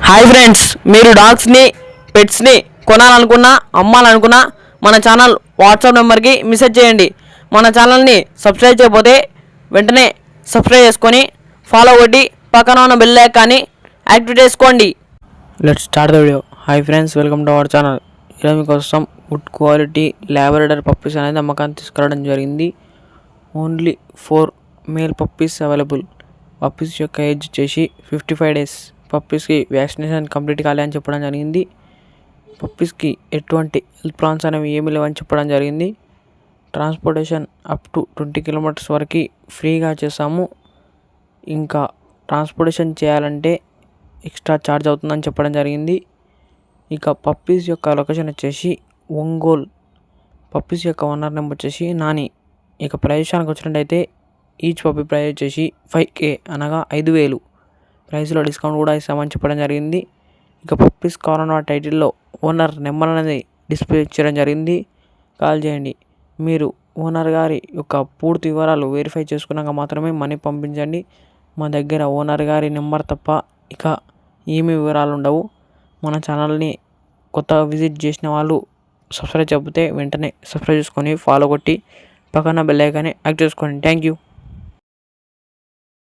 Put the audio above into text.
Hi friends, మీరు డాగ్స్ని పెట్స్ని కొనాలనుకున్నా అమ్మాలనుకున్నా మన channel WhatsApp నెంబర్కి మెసేజ్ చేయండి. మన ఛానల్ని సబ్స్క్రైబ్ చేయకపోతే వెంటనే సబ్స్క్రైబ్ చేసుకొని ఫాలో కొట్టి పక్కన ఉన్న బెల్ ఐకాన్ని యాక్టివేట్ చేసుకోండి. Let's start the video. Hi friends, welcome to our channel. ఈరోజు మీకోసం గుడ్ క్వాలిటీ లాబ్రడార్ పప్పీస్ అనేది అమ్మకాన్ని తీసుకురావడం జరిగింది. Only 4 male puppies available. Puppies యొక్క ఏజ్ వచ్చేసి 55 days. పప్పీస్కి వ్యాక్సినేషన్ కంప్లీట్ కాలే అని చెప్పడం జరిగింది. పప్పీస్కి ఎటువంటి హెల్త్ ప్రాబ్లమ్స్ అనేవి ఏమీ లేవని చెప్పడం జరిగింది. ట్రాన్స్పోర్టేషన్ అప్ టు 20 kilometers వరకు ఫ్రీగా చేస్తాము. ఇంకా ట్రాన్స్పోర్టేషన్ చేయాలంటే ఎక్స్ట్రా ఛార్జ్ అవుతుందని చెప్పడం జరిగింది. ఇక పప్పీస్ యొక్క లొకేషన్ వచ్చేసి ఒంగోల్. పప్పీస్ యొక్క ఓనర్ నెంబర్ వచ్చేసి నాని. ఇక ప్రైసానికి వచ్చినట్టయితే ఈచ్ పప్పీ ప్రైస్ వచ్చేసి 5K అనగా 5,000. ప్రైస్లో డిస్కౌంట్ కూడా ఇస్తామని చెప్పడం జరిగింది. ఇక పప్పీస్ కావాలన్న టైటిల్లో ఓనర్ నెంబర్ అనేది డిస్ప్లే చేయడం జరిగింది. కాల్ చేయండి. మీరు ఓనర్ గారి యొక్క పూర్తి వివరాలు వెరిఫై చేసుకున్నాక మాత్రమే మనీ పంపించండి. మా దగ్గర ఓనర్ గారి నెంబర్ తప్ప ఇక ఏమీ వివరాలు ఉండవు. మన ఛానల్ని కొత్తగా విజిట్ చేసిన వాళ్ళు సబ్స్క్రైబ్ చేయకపోతే వెంటనే సబ్స్క్రైబ్ చేసుకొని ఫాలో కొట్టి పక్కన బెల్ ఐకాన్ని యాక్టివేట్ చేసుకోండి. Thank you.